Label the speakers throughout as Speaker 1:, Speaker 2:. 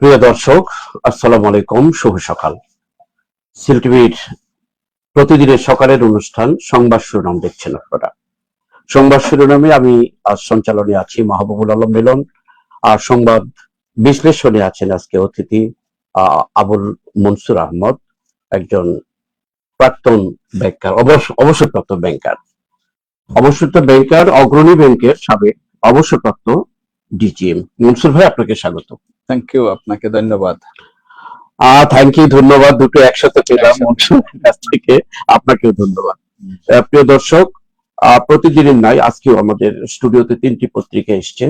Speaker 1: প্রিয় দর্শক, আসসালামু আলাইকুম। শুভ সকাল। সিল টিভির প্রতিদিনের সকালের অনুষ্ঠান সংবাদ শিরোনাম দেখছেন আপনারা। সংবাদ শিরোনামে আমি আজ সঞ্চালনে আছি মাহবুবুল আলম মিলন। আর সংবাদ বিশ্লেষণে আছেন আজকে অতিথি আবুল মনসুর আহমদ, একজন প্রাক্তন ব্যাংকার, অবসরপ্রাপ্ত ব্যাংকার, অগ্রণী ব্যাংকের সাবেক অবসরপ্রাপ্ত ডিজিএম। মনসুর ভাই, আপনাকে স্বাগত।
Speaker 2: থ্যাংক ইউ, আপনাকে ধন্যবাদ।
Speaker 1: থ্যাংক ইউ, ধন্যবাদ। দুটো একসাথে পেলাম মনসুরের কাছ থেকে। আপনাকেও ধন্যবাদ। প্রিয় দর্শক, প্রতিদিনের নাই আজকেও আমাদের স্টুডিওতে তিনটি পত্রিকা এসছে।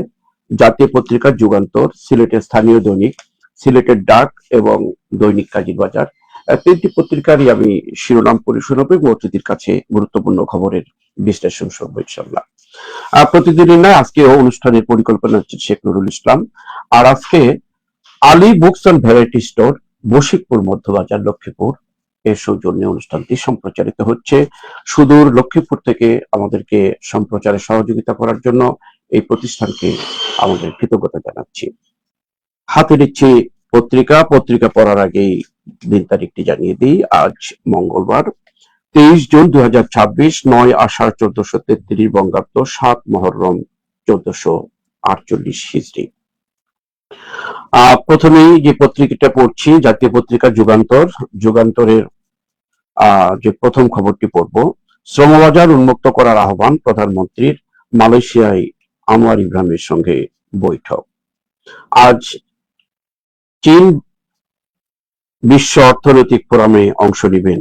Speaker 1: জাতীয় পত্রিকা যুগান্তর, সিলেটের স্থানীয় দৈনিক সিলেটের ডাক এবং দৈনিক কাজীর বাজার। তিনটি পত্রিকারই আমি শিরোনাম পড়ে শোনাবো এবং অতিথির কাছে গুরুত্বপূর্ণ খবরের বিশ্লেষণ শুনবো ইনশাল্লাহ। প্রতিদিনের নয় আজকেও অনুষ্ঠানের পরিকল্পনা হচ্ছে শেখ নুরুল ইসলাম। আর আজকে Ali books and variety store, Bashikpur Madhyabazar, Lakshmipur এর সৌজন্যে অনুষ্ঠানটি সম্প্রচারিত হচ্ছে। সুদূর লক্ষ্মীপুর থেকে আমাদেরকে সম্প্রচারে সহযোগিতা করার জন্য এই প্রতিষ্ঠানকে আমাদের কৃতজ্ঞতা জানাচ্ছি। হাতে নিচ্ছি পত্রিকা পড়ার আগেই দিন তারিখটি জানিয়ে দিই। আজ মঙ্গলবার 23 জুন 2026, 9 আষাঢ় 1433 বঙ্গাব্দ, 7 মহররম 1448 হিজরি। প্রথমেই যে পত্রিকাটা পড়ছি, জাতীয় পত্রিকা যুগান্তরের যে প্রথম খবরটি পড়ব। শ্রমবাজার উন্মুক্ত করার আহ্বান প্রধানমন্ত্রীর, মালয়েশিয়ায় আনোয়ার ইব্রাহিমের সঙ্গে বৈঠক। আজ চীন বিশ্ব অর্থনৈতিক ফোরামে অংশ নেবেন।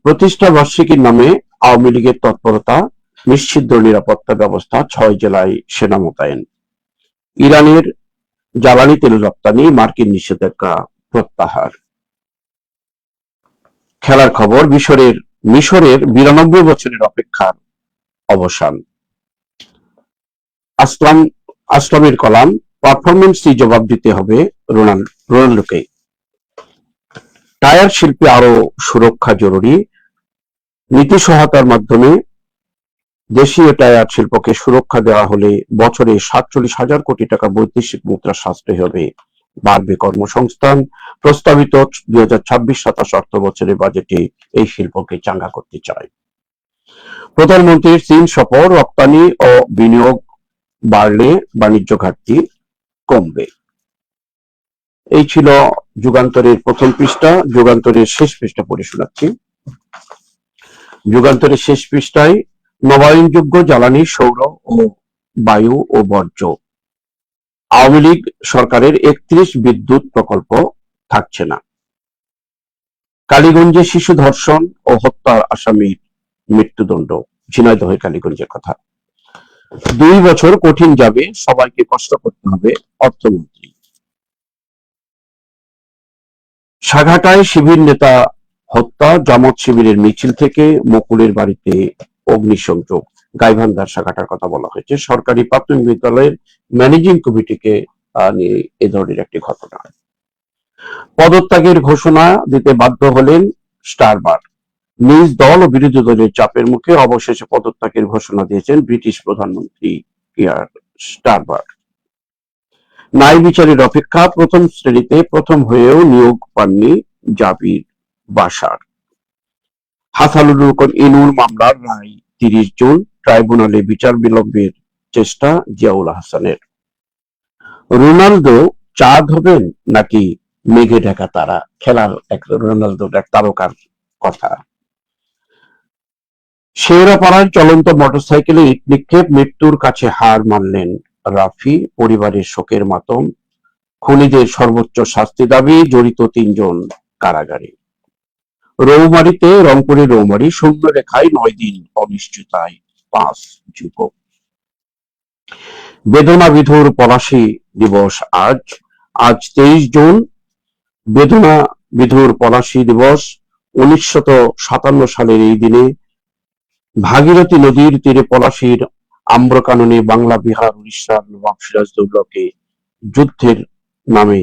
Speaker 1: প্রতিষ্ঠা বার্ষিকীর নামে আওয়ামী লীগের তৎপরতা, নিশ্চিদ্র নিরাপত্তা ব্যবস্থা, 6 জেলায় সেনা মোতায়েন। ইরানের জ্বালানি তেল রপ্তানি, মার্কিন নিষেধাজ্ঞা প্রত্যাহার। খেলার খবর, মিশরের 92 বছরের অপেক্ষার অবসান। আসলামের কলাম, পারফরমেন্সই জবাব দিতে হবে রোনাল্ডোকে। টায়ার শিল্পে আরো সুরক্ষা জরুরি, নীতি সহায়তার মাধ্যমে দেশীয় টায়ার শিল্পকে সুরক্ষা দেওয়া হলে বছরে 47,000 কোটি টাকা বৈদেশিক মুদ্রা সাশ্রয় হবে, বাড়বে কর্মসংস্থান। প্রস্তাবিত 2026-27 অর্থ বছরের বাজেটে এই শিল্পকে চাঙ্গা করতে চায়। প্রধানমন্ত্রীর চীন সফর, রপ্তানি ও বিনিয়োগ বাড়লে বাণিজ্য ঘাটতি কমবে। এই ছিল যুগান্তরের প্রথম পৃষ্ঠা। যুগান্তরের শেষ পৃষ্ঠা পড়ে শোনাচ্ছি। যুগান্তরের শেষ পৃষ্ঠায় নবায়নযোগ্য জ্বালানি, সৌর ও বায়ু ও বর্জ্য। আওয়ামী লীগ সরকারের 31 বিদ্যুৎ প্রকল্প থাকছে না। কালীগঞ্জে শিশু ধর্ষণ ও হত্যার আসামির মৃত্যুদণ্ড। ঝিনাইদহের কালীগঞ্জের কথা। 2 বছর কঠিন যাবে, সবাইকে কষ্ট করতে হবে, অর্থমন্ত্রী। সাঘাটায় শিবির নেতা হত্যা, জামাত শিবিরের মিছিল থেকে মুকুলের বাড়িতে অগ্নিসংযোগ। গাইবান্ধার সাঘাটার কথা বলা হয়েছে। সরকারি প্রাথমিক বিদ্যালয়ের ম্যানেজিং কমিটিকে নিয়ে এ ধরনের একটি ঘটনা। পদত্যাগের ঘোষণা দিতে বাধ্য হলেন স্টারবার। নিজ দল ও বিরোধী দলের চাপের মুখে অবশেষে পদত্যাগের ঘোষণা দিয়েছেন ব্রিটিশ প্রধানমন্ত্রী কিয়ার স্টারবার। ন্যায় বিচারের অপেক্ষা, প্রথম শ্রেণীতে প্রথম হয়েও নিয়োগ পাননি জাবির বাশার। হাসানুর ইনুর মামলার রায় 30 জুন, ট্রাইব্যুনালে বিচার বিলম্বের চেষ্টা জিয়াউল হাসানের। রোনালদো চাঁদ হবেন নাকি মেঘে ঢাকা তারা? খেলার এক রোনালদোর এক তারকার কথা। শেওড়াপাড়ায় চলন্ত মোটরসাইকেলে ইট নিক্ষেপ, মৃত্যুর কাছে হার মানলেন রাফি, পরিবারের শোকের মাতম। খুনিদের সর্বোচ্চ শাস্তি দাবি, জড়িত 3 জন কারাগারে। রংপুরের রৌমারী শূন্য রেখায় 9 দিন অনিশ্চয়তায় 5 যুবক। বেদনা বিধুর পলাশী দিবস আজ 23 জুন। বেদনা বিধুর পলাশী দিবস। 1957 সালের এই দিনে ভাগীরথী নদীর তীরে পলাশীর আম্রকাননে বাংলা, বিহার, উড়িষ্যার নবাব সিরাজদৌল্লাকে যুদ্ধের নামে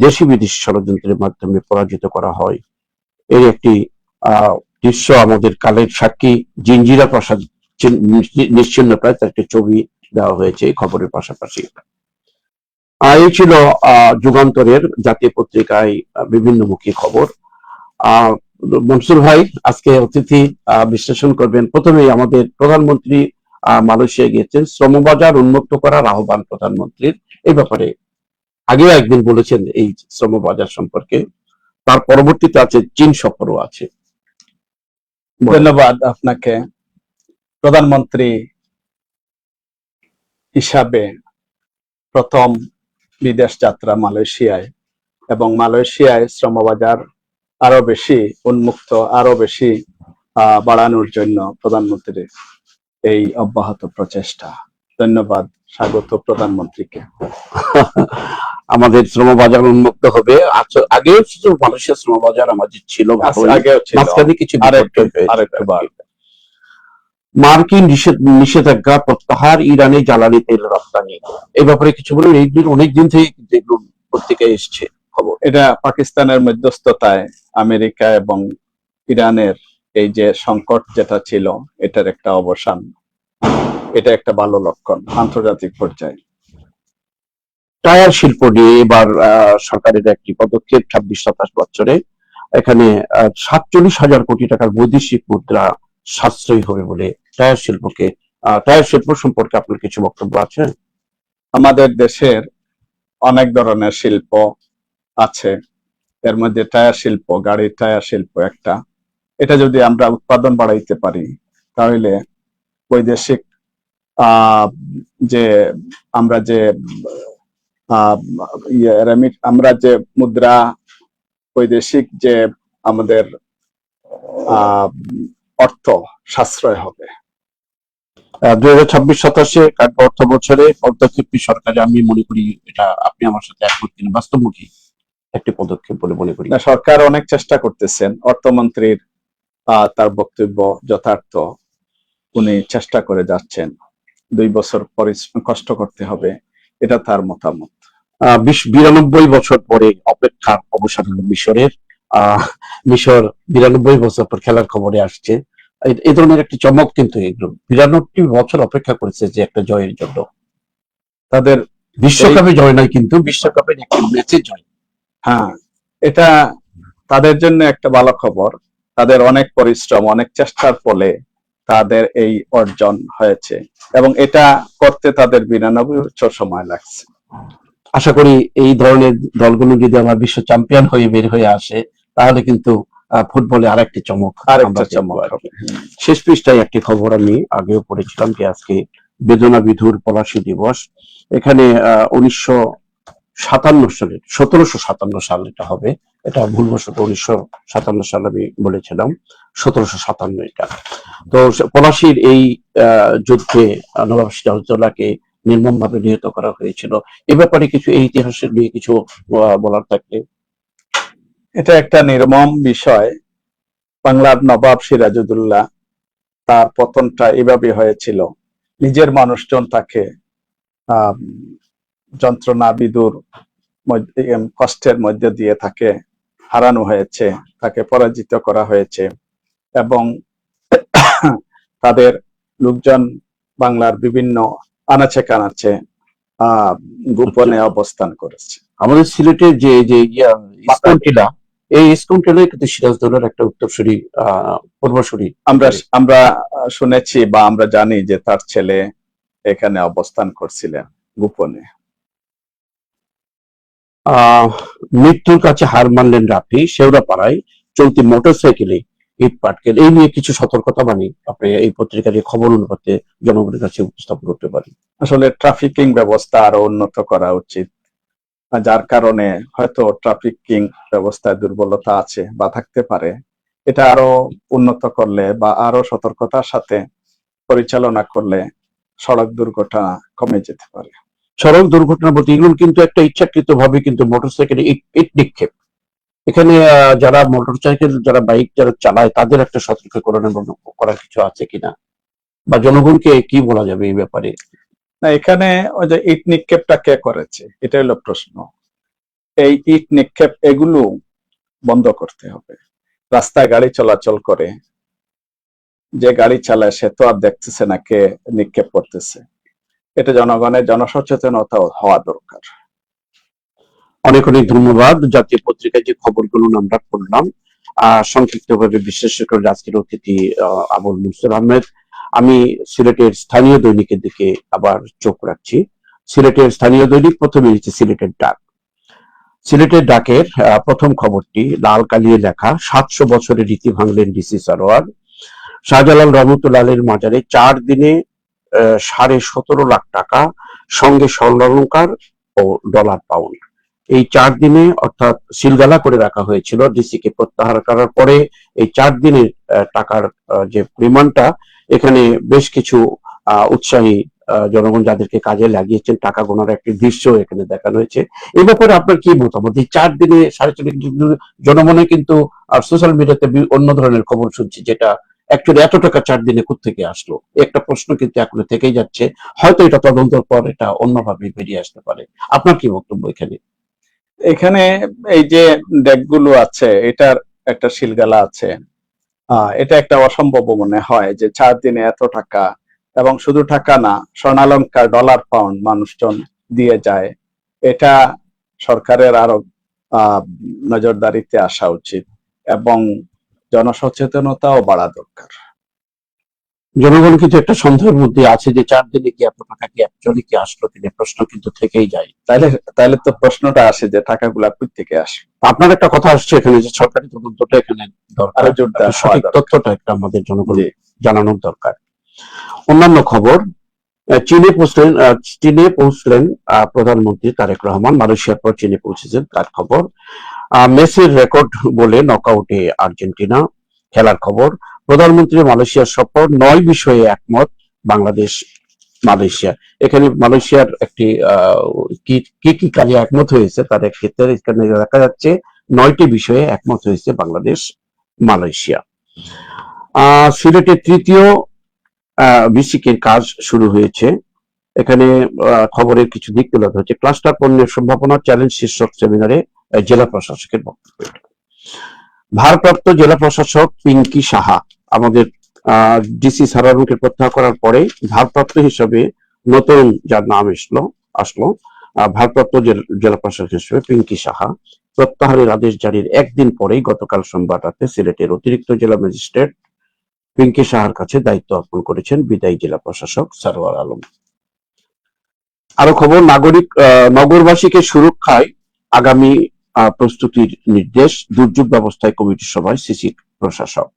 Speaker 1: দেশি বিদেশি ষড়যন্ত্রের মাধ্যমে পরাজিত করা হয়। এর একটি দৃশ্য আমাদের কালের সাক্ষী। জিঞ্জিরা প্রাসাদ নিশ্চিহ্ন প্রায়, তার একটি ছবি দেওয়া হয়েছে খবরের পাশাপাশি। এই ছিল যুগান্তরের জাতীয় পত্রিকায় বিভিন্নমুখী খবর। আহ মনসুর ভাই আজকে অতিথি বিশ্লেষণ করবেন। প্রথমেই আমাদের প্রধানমন্ত্রী মালয়েশিয়া গিয়েছেন, শ্রমবাজার উন্মুক্ত করার আহ্বান প্রধানমন্ত্রীর। এই ব্যাপারে আগেও একদিন বলেছেন এই শ্রমবাজার সম্পর্কে। তার পরবর্তীতে আছে চীন সফরও আছে।
Speaker 2: ধন্যবাদ আপনাকে। প্রধানমন্ত্রী হিসাবে প্রথম বিদেশ যাত্রা মালয়েশিয়ায়, এবং মালয়েশিয়ায় শ্রমবাজার আরো বেশি উন্মুক্ত, আরো বেশি বাড়ানোর জন্য প্রধানমন্ত্রীর এই অব্যাহত প্রচেষ্টা। ধন্যবাদ, স্বাগত প্রধানমন্ত্রীকে।
Speaker 1: আমাদের শ্রমবাজার উন্মুক্ত হবে। আগেও মালয়েশিয়া শ্রমবাজার আমাদের ছিল,
Speaker 2: আগেও ছিল,
Speaker 1: মাঝখানে কিছু
Speaker 2: আরেকটু বাড়বে।
Speaker 1: মার্কিন নিষেধাজ্ঞা প্রত্যাহার, ইরানে জ্বালানি তেল রপ্তানি, এই ব্যাপারে কিছু বলুন। এইগুলো অনেকদিন থেকে এগুলো পত্রিকায় এসছে খবর।
Speaker 2: এটা পাকিস্তানের মধ্যস্থতায় আমেরিকা এবং ইরানের এই যে সংকট যেটা ছিল, এটার একটা অবসান, এটা একটা ভালো লক্ষণ আন্তর্জাতিক পর্যায়ে।
Speaker 1: টায়ার শিল্প নিয়ে এবার সরকারের একটি পদক্ষেপ। 26-27 বছরে এখানে 47,000 কোটি টাকার বৈদেশিক মুদ্রা সাশ্রয়ী হবে বলে টায়ার শিল্পকে। টায়ার শিল্প সম্পর্কে আপনার কিছু বক্তব্য আছে?
Speaker 2: আমাদের দেশের অনেক ধরনের শিল্প আছে, এর মধ্যে টায়ার শিল্প, গাড়ির টায়ার শিল্প একটা। এটা যদি আমরা উৎপাদন বাড়াইতে পারি, তাহলে বৈদেশিক যে আমরা যে আমরা যে মুদ্রা, বৈদেশিক যে আমাদের অর্থ সাশ্রয় হবে।
Speaker 1: 2026-27 অর্থ বছরে পদক্ষেপটি সরকারি, আমি মনে করি এটা আপনি আমার সাথে একমত কিনা, বাস্তবমুখী একটি পদক্ষেপ বলে মনে করি।
Speaker 2: সরকার অনেক চেষ্টা করতেছেন, অর্থমন্ত্রীর তার বক্তব্য যথার্থ, উনি চেষ্টা করে যাচ্ছেন। 2 বছর কষ্ট করতে হবে, এটা তার মতামত।
Speaker 1: 92 বছর পরে অপেক্ষার অবসান হলো মিশরের। মিশর 92 বছর পর খেলার খবরে আসছে। এই ধরনের একটি চমক কিন্তু এগুলো। 92 বছর অপেক্ষা করেছে যে একটা জয়ের জন্য।
Speaker 2: তাদের
Speaker 1: বিশ্বকাপে জয় নয়, কিন্তু বিশ্বকাপের একটি ম্যাচে জয়।
Speaker 2: হ্যাঁ, এটা তাদের জন্য একটা ভালো খবর। তাদের অনেক পরিশ্রম, অনেক চেষ্টার ফলে তাদের এই অর্জন হয়েছে, এবং এটা করতে তাদের 92 বছর সময় লাগছে।
Speaker 1: আশা করি এই ধরনের দলগুলো যদি আমার বিশ্ব চ্যাম্পিয়ন হয়ে বের হয়ে আসে, তাহলে কিন্তু ফুটবলে আরেকটি চমক। শেষ পৃষ্ঠায় একটি খবর আমি আগেও পড়েছিলাম যে আজকে বেদনা বিধুর পলাশী দিবস। এখানে 1757 সাল এটা হবে, এটা ভুলবশত 1957 সাল আমি বলেছিলাম, 1757 এটা। তো পলাশীর এই যুদ্ধে নবাব সিরাজউদ্দৌলাকে নির্মম ভাবে নিহত করা হয়েছিল। এ ব্যাপারে কিছু, এই ইতিহাসের নিয়ে কিছু বলার থাকলে।
Speaker 2: এটা একটা নির্মম বিষয়। বাংলার নবাব সিরাজউদ্দৌলা, তার পতনটা এভাবে হয়েছিল। নিজের মানুষজন তাকে যন্ত্রণা বিদুর কষ্টের মধ্যে দিয়ে তাকে হারানো হয়েছে, তাকে পরাজিত করা হয়েছে, এবং তাদের লোকজন বাংলার বিভিন্ন আনাচে কানাচে গোপনে অবস্থান করেছে।
Speaker 1: আমাদের সিলেটের যে যে ইস্কন টিলা, এই ইস্কন টিলায় কিন্তু সিরাজউদ্দৌলার একটা উত্তরসূরি, পূর্বসূরি
Speaker 2: আমরা শুনেছি বা আমরা জানি যে তার ছেলে এখানে অবস্থান করছিলেন গোপনে।
Speaker 1: মৃত্যুর কাছে হার মানলেন রাফি, শেওড়াপাড়ায় চলতি মোটরসাইকেলে ইট পাটকেল। এই নিয়ে কিছু সতর্কতা বাণী আপনি এই পত্রিকার খবর অনুপাতে জনগণের কাছে উপস্থাপন করতে পারেন।
Speaker 2: আসলে ট্রাফিকিং ব্যবস্থা আরো উন্নত করা উচিত, যার কারণে হয়তো ট্রাফিকিং ব্যবস্থায় দুর্বলতা আছে বা থাকতে পারে। এটা আরো উন্নত করলে বা আরো সতর্কতার সাথে পরিচালনা করলে সড়ক দুর্ঘটনা কমে যেতে পারে।
Speaker 1: সড়ক দুর্ঘটনা বলতে এগুলো কিন্তু একটা ইচ্ছাকৃত ভাবে কিন্তু মোটরসাইকেলে ইট নিক্ষেপ। এখানে যারা মোটরসাইকেল, যারা বাইক যারা চালায়, তাদের একটা সতর্কীকরণ করার কিছু আছে কিনা, বা জনগণকে কি বলা যাবে এই ব্যাপারে?
Speaker 2: না, এখানে ওই যে ইট নিক্ষেপটা কে করেছে, এটা হলো প্রশ্ন। এই ইট নিক্ষেপ এগুলো বন্ধ করতে হবে। রাস্তায় গাড়ি চলাচল করে, যে গাড়ি চালায় সে তো আর দেখতেছে না কে নিক্ষেপ করতেছে। এটা জনগণের জনসচেতনতা হওয়া দরকার।
Speaker 1: অনেক অনেক ধন্যবাদ। জাতীয় পত্রিকায় যে খবরগুলো আমরা পড়লাম, সংক্ষিপ্তভাবে বিশ্লেষণ করে আজকের অতিথি আবুল মুনসুর আহমেদ। আমি সিলেটের স্থানীয় দৈনিকের দিকে আবার চোখ রাখছি। সিলেটের স্থানীয় দৈনিক প্রথমে হচ্ছে সিলেটের ডাক। সিলেটের ডাকের প্রথম খবরটি লাল কালিয়ে লেখা, 700 বছরের রীতি ভাঙলেন ডিসি সারোয়ার। শাহজালাল রহমতুল্লাহ আলীর মাজারে 4 দিনে 17.5 লাখ টাকা, সঙ্গে স্বর্ণালংকার ও ডলার পাউন্ড। এই 4 দিনে অর্থাৎ সিলগালা করে রাখা হয়েছিল। ডিসি কে প্রত্যাহার করার পরে এই 4 দিনের টাকার যে পরিমাণটা, এখানে বেশ কিছু উৎসাহী জনগণ যাদেরকে কাজে লাগিয়েছেন টাকা গোনার একটি দৃশ্য এখানে দেখানো হয়েছে। এ ব্যাপারে আপনার কি মতামত? এই 4 দিনে 4.5 জনমনে কিন্তু সোশ্যাল মিডিয়াতে অন্য ধরনের খবর শুনছি, যেটা অ্যাকচুয়ালি এত টাকা 4 দিনে কোত্থেকে আসলো, একটা প্রশ্ন কিন্তু এখনো থেকেই যাচ্ছে। হয়তো এটা তদন্তের পর এটা অন্যভাবে বেরিয়ে আসতে পারে। আপনার কি বক্তব্য এখানে?
Speaker 2: এখানে এই যে ডেকগুলো আছে, এটার একটা শিলগালা আছে। এটা একটা অসম্ভব মনে হয় যে 4 দিনে এত টাকা, এবং শুধু টাকা না, স্বর্ণালংকার, ডলার, পাউন্ড মানুষজন দিয়ে যায়। এটা সরকারের আরো নজরদারিতে আসা উচিত এবং জনসচেতনতাও বাড়া দরকার।
Speaker 1: জনগণ কিন্তু একটা সন্দেহের মধ্যে আছে যে 4 দিনে কি এত টাকা কি অ্যাকচুয়ালি কি আসলো কিনা, প্রশ্ন কিন্তু থেকেই যায়।
Speaker 2: তাইলে তাইলে তো প্রশ্নটা আসে যে টাকাগুলা কই থেকে আসে।
Speaker 1: আপনার একটা কথা আসছে এখানে যে সরকারি তদন্তটা এখানে দরকার,
Speaker 2: আরো জোরদার হওয়া
Speaker 1: সঠিক
Speaker 2: দরকার।
Speaker 1: তথ্যটা একটা আমাদের জনগণ
Speaker 2: জি।
Speaker 1: জানানোর দরকার। অন্যান্য খবর, চীনে পৌঁছলেন প্রধানমন্ত্রী তারেক রহমান। মালয়েশিয়ার পর চীনে পৌঁছেছেন, তার খবর। মেসির রেকর্ড বলে নকআউটে আর্জেন্টিনা। খেলার খবর, প্রধানমন্ত্রী মালয়েশিয়ার সফর, 9 বিষয়ে একমত বাংলাদেশ মালয়েশিয়া। এখানে মালয়েশিয়ার একটি কি কি কি কাজে একমত হয়েছে তার এক ক্ষেত্রে এখানে দেখা যাচ্ছে 9টি বিষয়ে একমত হয়েছে বাংলাদেশ মালয়েশিয়া। সিলেটের তৃতীয় বিসিকের কাজ শুরু হয়েছে। এখানে খবরের কিছু দিক তুলে ধরা হচ্ছে। ক্লাস্টার পণ্যের সম্ভাবনা চ্যালেঞ্জ শীর্ষক সেমিনারে জেলা প্রশাসকের বক্তব্য। ভারপ্রাপ্ত জেলা প্রশাসক পিঙ্কি সাহা, আমাদের ডিসি সারারুকে প্রত্যাহার করার পরে ভারপ্রাপ্ত হিসেবে নতুন যার নাম আসলো ভারপ্রাপ্ত জেলা প্রশাসক হিসেবে পিঙ্কি সাহা। প্রত্যাহারের আদেশ জারির একদিন পরেই গতকাল সোমবার রাতে সিলেটের অতিরিক্ত জেলা ম্যাজিস্ট্রেট পিঙ্কি সাহার কাছে দায়িত্ব অর্পণ করেছেন বিদায়ী জেলা প্রশাসক সারোয়ার আলম। আরো খবর, নগরবাসীকে সুরক্ষায় আগামী প্রস্তুতির নির্দেশ, দুর্যোগ ব্যবস্থায় কমিটির সভায় সিসি প্রশাসক।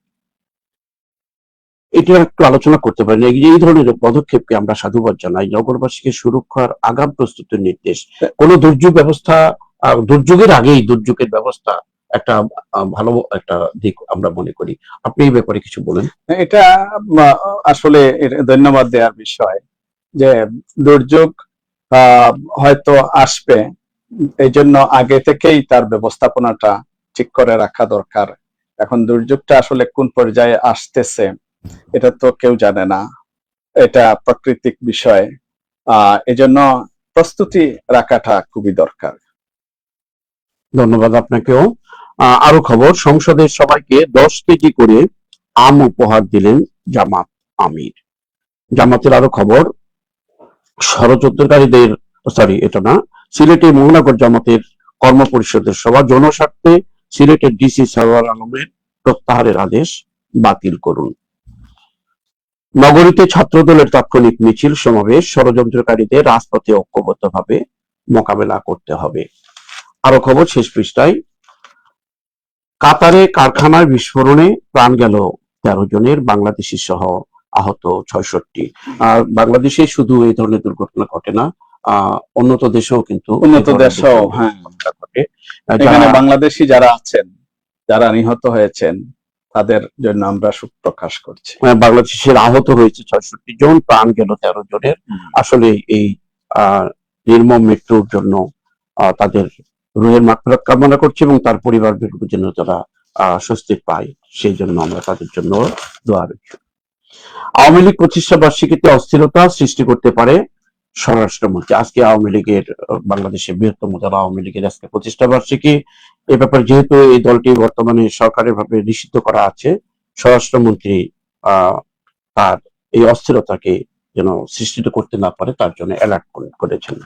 Speaker 1: এটা একটু আলোচনা করতে পারেন, এই ধরনের পদক্ষেপকে আমরা সাধুবাদ জানাই। নগরবাসীকে সুরক্ষার আগাম প্রস্তুতির নির্দেশ, কোন দুর্যোগ ব্যবস্থা, দুর্যোগের আগেই দুর্যোগের ব্যবস্থা একটা ভালো একটা দিক আমরা মনে করি। আপনি এই ব্যাপারে কিছু বলেন।
Speaker 2: এটা আসলে ধন্যবাদ দেওয়ার বিষয় যে দুর্যোগ হয়তো আসবে, এই জন্য আগে থেকেই তার ব্যবস্থাপনাটা ঠিক করে রাখা দরকার। এখন দুর্যোগটা আসলে কোন পর্যায়ে আসতেছে এটা তো কেউ জানে না, এটা প্রাকৃতিক বিষয়। এজন্য প্রস্তুতি রাখাটা খুবই দরকার।
Speaker 1: ধন্যবাদ আপনাকেও। আরো খবর, সংসদের সবাইকে 10 কেজি করে আম উপহার দিলেন জামাত আমির। জামাতের আরো খবর, ষড়যন্ত্রকারীদের এটা না, সিলেটে মহানগর জামাতের কর্ম পরিষদের সভা, জনস্বার্থে সিলেটের ডিসি সারোয়ার আলমের প্রত্যাহারের আদেশ বাতিল করুন। নগরীতে ছাত্রদলের তাৎক্ষণিক মিছিল সমাবেশ, ষড়যন্ত্রকারীদের রাজপথে ঐক্যবদ্ধভাবে মোকাবেলা করতে হবে। আরো খবর শেষ পৃষ্ঠায়, কাতারে কারখানায় বিস্ফোরণে প্রাণ গেল 13 জনের, বাংলাদেশি সহ আহত 66। বাংলাদেশে শুধু এই ধরনের দুর্ঘটনা ঘটে না, উন্নত দেশেও কিন্তু
Speaker 2: উন্নত দেশেও ঘটে। এখানে বাংলাদেশি যারা আছেন, যারা নিহত হয়েছেন, তাদের জন্য আমরা শোক প্রকাশ করছি।
Speaker 1: বাংলাদেশের আহত হয়েছে 66 জন, প্রাণ গেল 13 জনের। আসলে এই নির্মম মৃত্যুর জন্য তাদের রুহের মাগফিরাত কামনা করছি এবং তার পরিবারবর্গের জন্য তারা স্বস্তি পায়, সেই জন্য আমরা তাদের জন্য দোয়া রাখি। আওয়ামী লীগ প্রতিষ্ঠা বার্ষিকীতে অস্থিরতা সৃষ্টি করতে পারে স্বরাষ্ট্রমন্ত্রী। আজকে আওয়ামী লীগের, বাংলাদেশের বৃহত্তম দল আওয়ামী লীগের আজকে প্রতিষ্ঠা বার্ষিকী। এ ব্যাপারে যেহেতু এই দলটি বর্তমানে সরকারের ভাবে নিষিদ্ধ করা আছে, স্বরাষ্ট্রমন্ত্রী তার এই অস্থিরতাকে যেন সৃষ্টি করতে না পারে তার জন্য অ্যালার্ট করেছেন।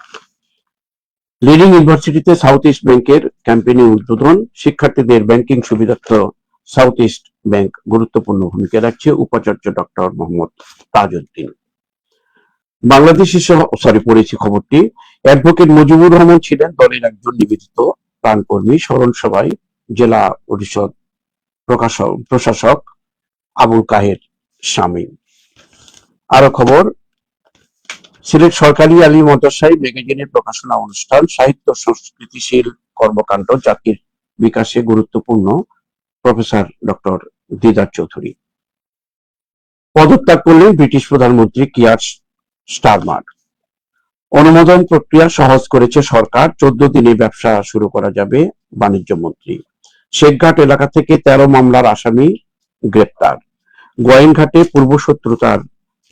Speaker 1: লিডিং ইউনিভার্সিটিতে সাউথ ইস্ট ব্যাংকের ক্যাম্পেইনে উদ্বোধন, শিক্ষার্থীদের ব্যাংকিং সুবিধার্থ সাউথ ইস্ট ব্যাংক গুরুত্বপূর্ণ ভূমিকা রাখছে, উপাচার্য ডক্টর মোহাম্মদ তাজউদ্দিন। বাংলাদেশি পড়েছি খবরটি। অ্যাডভোকেট মুজিবুর রহমান ছিলেন দলের একজন নিবেদিত প্রাণকর্মী। স্মরণ সভায় জেলা পরিষদ প্রশাসক আবুল কাহের শামীম। আরো খবর, সিলেট সরকারি আলী মাদ্রাসায় ম্যাগাজিনের প্রকাশনা অনুষ্ঠান, সাহিত্য সংস্কৃতিশীল কর্মকাণ্ড জাতির বিকাশে গুরুত্বপূর্ণ, প্রফেসর ডক্টর দিদার চৌধুরী। পদত্যাগ করলেন ব্রিটিশ প্রধানমন্ত্রী কিয়ার স্টারমার। অনুমোদন প্রক্রিয়া সহজ করেছে সরকার, 14 দিনে ব্যবসা শুরু করা যাবে, বাণিজ্য মন্ত্রী। শেখঘাট এলাকা থেকে 13 মামলার আসামি গ্রেপ্তার। গোয়াইনঘাটে পূর্বশত্রুতার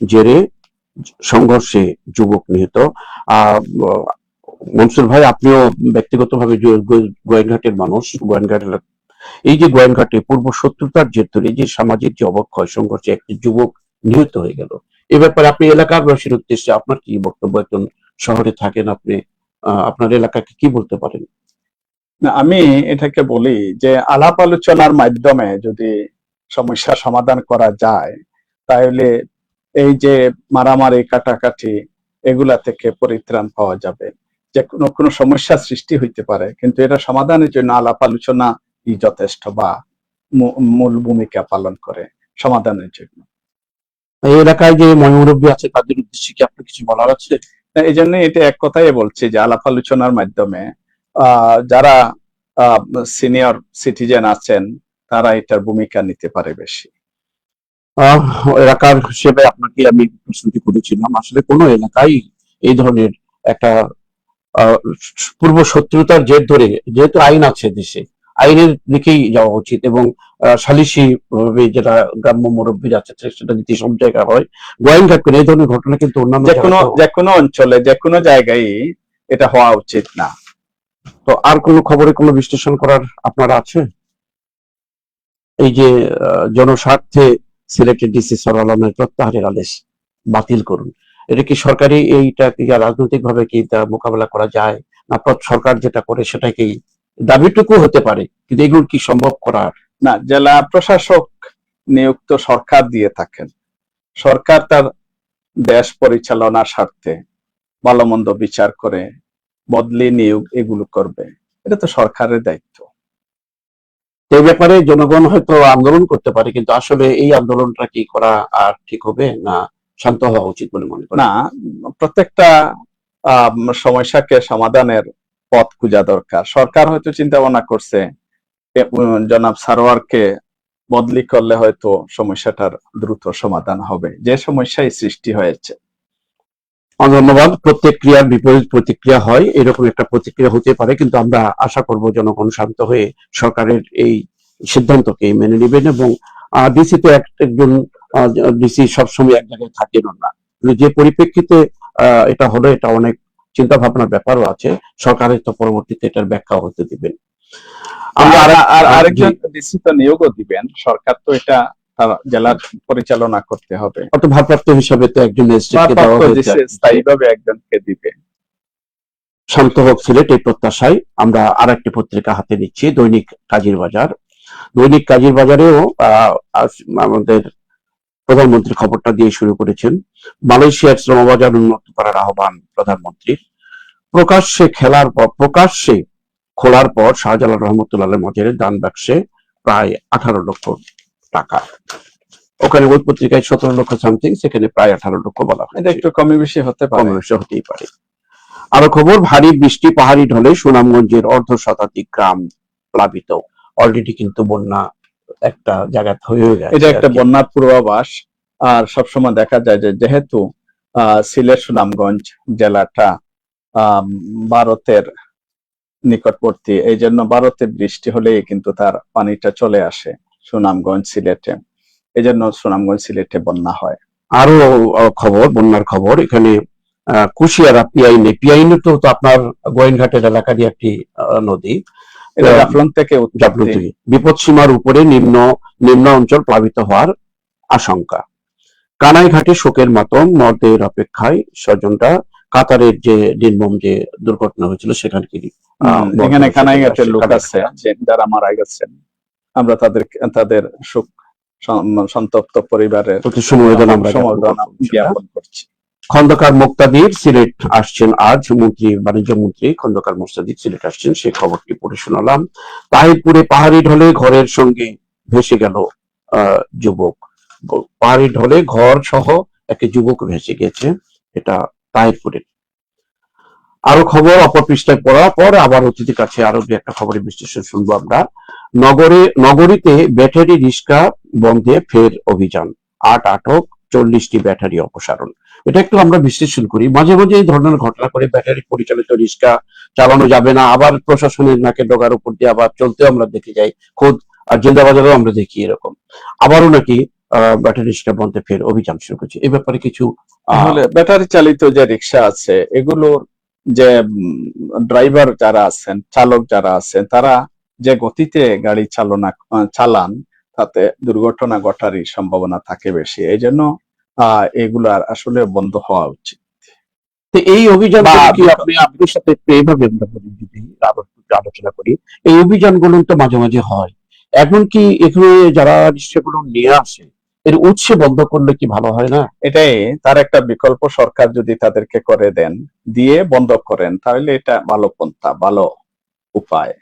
Speaker 1: জেরে সংঘর্ষে যুবক নিহত। মনসুর ভাই, আপনিও ব্যক্তিগতভাবে গোয়াইনঘাটের মানুষ, গোয়াইনঘাট এলাকা, এই যে গোয়াইনঘাটে পূর্ব শত্রুতার জের ধরে যে সামাজিক যে অবক্ষয়, সংঘর্ষে একটি যুবক নিহত হয়ে গেল, এ ব্যাপারে আপনি এলাকাবাসীর উদ্দেশ্যে আপনার কি বক্তব্য? একজন শহরে থাকেন আপনি, আপনার এলাকাকে কি বলতে পারেন?
Speaker 2: না, আমি এটাকে বলি যে আলাপ আলোচনার মাধ্যমে যদি সমস্যা সমাধান করা যায়, তাহলে এই যে মারামারি কাটাকাটি এগুলা থেকে পরিত্রাণ পাওয়া যাবে। যে কোনো সমস্যা সৃষ্টি হইতে পারে, কিন্তু এটা সমাধানের জন্য আলাপ আলোচনা যথেষ্ট বা মূল ভূমিকা পালন করে সমাধানের জন্য।
Speaker 1: এই এলাকায় যে মুরব্বী আছে তাদের উদ্দেশ্যে কি আপনার কিছু বলার আছে?
Speaker 2: এই জন্য এটা এক কথাই বলছি যে আলাপ আলোচনার মাধ্যমে যারা সিনিয়র সিটিজেন আছেন তারা এটার ভূমিকা নিতে পারে বেশি।
Speaker 1: এলাকার হিসেবে আপনাকে আমি প্রশ্নটি করেছিলাম, আসলে কোন এলাকায় এই ধরনের একটা পূর্ব শত্রুতার জের ধরে, যেহেতু আইন আছে দেশে, আইনের দিকেই যাওয়া উচিত, এবং সালিসি যেটা গ্রাম্য মুরব্বীর আছে সেটা যদি সব জায়গায় হয়। গোয়াইনঘাট করে এই ধরনের ঘটনা কিন্তু অন্যান্য
Speaker 2: যে কোনো অঞ্চলে যে কোনো জায়গায় এটা হওয়া উচিত না।
Speaker 1: তো আর কোন খবরে কোনো বিশ্লেষণ করার আপনারা আছে? এই যে জনস্বার্থে সিলেটের ডিসি সরওয়ার আলমের প্রত্যাহারের আদেশ বাতিল করুন, এটা কি সরকারি, এইটা কি রাজনৈতিক ভাবে কি তা মোকাবেলা করা যায়, না সরকার যেটা করে সেটাকে দাবিটুকু হতে পারে, কিন্তু এগুলো কি সম্ভব করার?
Speaker 2: না, জেলা প্রশাসক নিযুক্ত সরকার দিয়ে থাকেন, সরকার তার দেশ পরিচালনার স্বার্থে ভালো মন্দ বিচার করে বদলি নিয়োগ এগুলো করবে, এটা তো সরকারের দায়িত্ব।
Speaker 1: এই ব্যাপারে জনগণ হয়তো আন্দোলন করতে পারে, কিন্তু আসলে এই আন্দোলনটা কি করা আর ঠিক হবে, না শান্ত হওয়া উচিত বলে মনে করেন?
Speaker 2: না, প্রত্যেকটা সমস্যাকে সমাধানের পথ খোঁজা দরকার। সরকার হয়তো চিন্তা ভাবনা করছে জনাব সারোয়ারকে বদলি করলে হয়তো সমস্যাটার দ্রুত সমাধান হবে, যে সমস্যায় সৃষ্টি হয়েছে।
Speaker 1: ধন্যবাদ। প্রত্যেক ক্রিয়ার বিপরীত প্রতিক্রিয়া হয়, এরকম একটা প্রতিক্রিয়া হতে পারে, কিন্তু আমরা আশা করব জনগণ শান্ত হয়ে সরকারের এই সিদ্ধান্তকে মেনে নেবেন। এবং ডিসি তো একজন ডিসি সবসময় এক জায়গায় থাকেন না, যে পরিপ্রেক্ষিতে এটা হলো, এটা অনেক চিন্তা ভাবনার ব্যাপারও আছে, সরকারের তো পরবর্তীতে এটার ব্যাখ্যা হতে দিবেন।
Speaker 2: আরেকজন ডিসি তো নিয়োগও দিবেন, সরকার তো এটা জেলার পরিচালনা করতে হবে,
Speaker 1: অত ভারপ্রাপ্ত হিসাবে তো একজন
Speaker 2: স্থায়ীভাবে একজনকে দিবে।
Speaker 1: শান্ত হোক সিলেট, এই প্রত্যাশায় আমরা আর একটি পত্রিকা হাতে নিচ্ছি, দৈনিক কাজীর বাজার। দৈনিক কাজীর বাজারেও আমাদের প্রধানমন্ত্রী খবরটা দিয়ে শুরু করেছেন। মালয়েশিয়ার শ্রমবাজার উন্নত করার আহ্বান প্রধানমন্ত্রীর। প্রকাশ্যে খোলার পর শাহজালাল রহমতুল্লাহ মাজারের দান বাক্সে প্রায় 18 লক্ষ টাকা। ওখানে ওই পত্রিকায় 17 লক্ষ সামথিং, সেখানে প্রায় 18 লক্ষ বলা হয়।
Speaker 2: এটা একটু কমে বেশি হতে পারে,
Speaker 1: কমে বেশি হতেই পারে। আরো খবর, ভারী বৃষ্টি, পাহাড়ি ঢলে সুনামগঞ্জের 1/2 গ্রাম প্লাবিত। অলরেডি কিন্তু বন্যা একটা জায়গা হয়ে গেছে,
Speaker 2: এটা একটা বন্যার পূর্বাভাস। আর সবসময় দেখা যায় যে যেহেতু সিলেট সুনামগঞ্জ জেলাটা ভারতের নিকটবর্তী, এই জন্য ভারতে বৃষ্টি হলেই কিন্তু তার পানিটা চলে আসে সুনামগঞ্জ সিলেটে, এই জন্য সুনামগঞ্জ সিলেটে বন্যা হয়।
Speaker 1: আরো খবর, বন্যার খবর, এখানে কুশিয়ারা পিয়াইনে তো আপনার গোয়াইনঘাটের এলাকারই একটি নদী,
Speaker 2: জাফলং থেকে
Speaker 1: বিপদ সীমার উপরে নিম্ন অঞ্চল প্লাবিত হওয়ার আশঙ্কা। কানাইঘাটে শোকের মাতম, মরদেহের অপেক্ষায় স্বজনরা। কাতারের যে নির্মম যে দুর্ঘটনা হয়েছিল সেখানে কি
Speaker 2: এখানে কানাইঘাটের লোক আছে যারা মারা গেছেন, আমরা তাদের শোক সন্তপ্ত পরিবারের
Speaker 1: প্রতি সমবেদনা আমরা
Speaker 2: জ্ঞাপন করছি।
Speaker 1: খন্দকার মুক্তাদির সিলেট আসছেন আজ, বাণিজ্য মন্ত্রী খন্দকার মুক্তাদির সিলেট আসছেন, সেই খবরটি পড়ে শোনালাম। তাহিরপুরে পাহাড়ি ঢলে ঘরের সঙ্গে ভেসে গেল যুবক। পাহাড়ি ঢলে ঘর সহ একটি যুবক ভেসে গেছে, এটা তাহিরপুরের। আরো খবর অপর পৃষ্ঠায় পড়ার পর আবার অতিথির কাছে আরো দু একটা খবরের বিশ্লেষণ শুনবো আমরা। নগরীতে ব্যাটারি রিক্সা বন্ধে ফের অভিযান, 8 আটক, 40টি ব্যাটারি অপসারণ। এটা একটু আমরা বিশ্লেষণ করি। মাঝে মাঝে এই ধরনের ঘটনা করে ব্যাটারি পরিচালিত রিক্সা চালানো যাবে না, আবার প্রশাসনের নাকে ডগার উপর দিয়ে আবার চলতেও আমরা দেখে যাই, খোদ জিন্দাবাজারেও আমরা দেখি এরকম। আবারও নাকি ব্যাটারি রিক্সা বন্ধে ফের অভিযান শুরু করছে, এই ব্যাপারে কিছু
Speaker 2: ব্যাটারি চালিত যে রিক্সা আছে এগুলোর যে ড্রাইভার যারা আছেন, চালক যারা আছেন, তারা যে গতিতে গাড়ি চালান তাতে দুর্ঘটনা ঘটারই সম্ভাবনা থাকে বেশি। এই জন্য এগুলার আসলে বন্ধ হওয়া উচিত।
Speaker 1: এই অভিযান কি আপনার সাথে এইভাবে আমরা যদি আলোচনা করি, এই অভিযানগুলো তো মাঝে মাঝে হয়, এখন কি এখানে যারা রিক্সাগুলো নিয়ে আসে এর উৎসে বন্ধ করলে কি ভালো হয় না?
Speaker 2: এটাই তার একটা বিকল্প সরকার যদি তাদেরকে করে দেন, দিয়ে বন্ধ করেন, তাহলে এটা ভালো পন্থা, ভালো উপায়।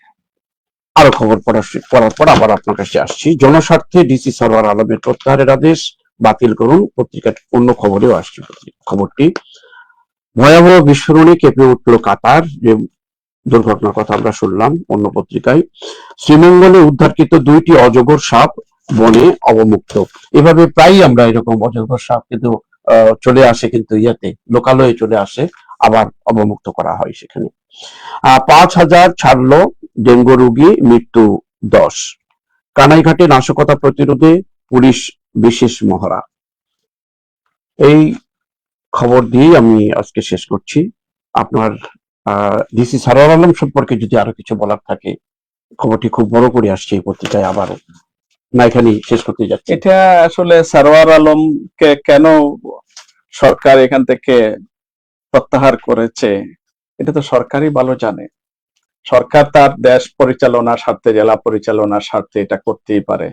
Speaker 1: আরো খবর পড়ার পর আবার আপনার কাছে আসছি। জনস্বার্থে ডিসি সরওয়ার আলমের প্রত্যাহারের আদেশ বাতিল করুন, পত্রিকার অন্য খবরেও আসছে খবরটি। ভয়াবহ বিস্ফোরণে কেঁপে উঠল কাতার, যে দুর্ঘটনার কথা আমরা শুনলাম অন্য পত্রিকায়। শ্রীমঙ্গলে উদ্ধারকৃত 2টি অজগর সাপ বনে অবমুক্ত। এভাবে প্রায়ই আমরা এরকম অজগর সাপ কিন্তু চলে আসে, কিন্তু লোকালয়ে চলে আসে, আবার অবমুক্ত করা হয় সেখানে। 5,000 ছাড়লো ডেঙ্গু রোগী, মৃত্যু 10। কানাইঘাটে নাশকতা প্রতিরোধে পুলিশ বিশেষ মহড়া। এই খবর দিয়ে আমি আজকে শেষ করছি। আপনার ডিসি সরওয়ার আলম সম্পর্কে যদি আরো কিছু বলার থাকে, খবরটি খুব বড় করে আসছে এই পত্রিকায়, আবারও না এখানেই শেষ করতে যাচ্ছে।
Speaker 2: এটা আসলে সরওয়ার আলমকে কেন সরকার এখান থেকে প্রত্যাহার করেছে এটা তো সরকারই ভালো জানে। সরকার তার দেশ পরিচালনার স্বার্থে, জেলা পরিচালনার স্বার্থে এটা করতেই পারে।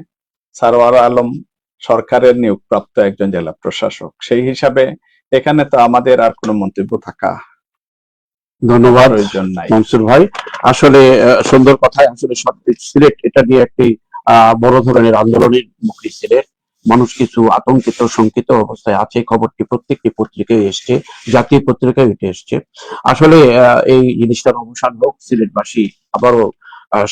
Speaker 2: সরওয়ার আলম সরকারের নিয়োগপ্রাপ্ত একজন জেলা প্রশাসক, সেই হিসাবে এখানে তো আমাদের আর কোনো মন্তব্য থাকা
Speaker 1: ধন্যবাদ মনসুর ভাই, আসলে সুন্দর কথা। আসলে সিলেট এটা দিয়ে একটি বড় ধরনের আন্দোলনের মুখী সিলেট, মানুষ কিছু আতঙ্কিত শঙ্কিত অবস্থায় আছে। খবরটি প্রত্যেকটি পত্রিকায় এসছে, জাতীয় পত্রিকায় উঠে এসছে। আসলে এই জিনিসটার অবসান হোক, সিলেটবাসী আবারও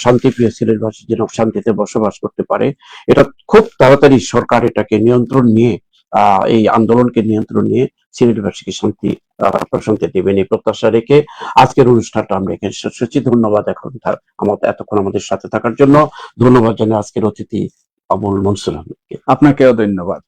Speaker 1: শান্তিপ্রিয় সিলেটবাসী যেন শান্তিতে বসবাস করতে পারে, এটা খুব তাড়াতাড়ি সরকার এটাকে নিয়ন্ত্রণ নিয়ে, এই আন্দোলনকে নিয়ন্ত্রণ নিয়ে সিলেটবাসীকে শান্তি প্রশান্তি দেবেন এই প্রত্যাশা রেখে আজকের অনুষ্ঠানটা আমরা এখানে শেষ করছি। ধন্যবাদ এতক্ষণ আমাদের সাথে থাকার জন্য। ধন্যবাদ জানাই আজকের অতিথি আবুল মনসুর আহমেদকে।
Speaker 2: আপনাকেও ধন্যবাদ।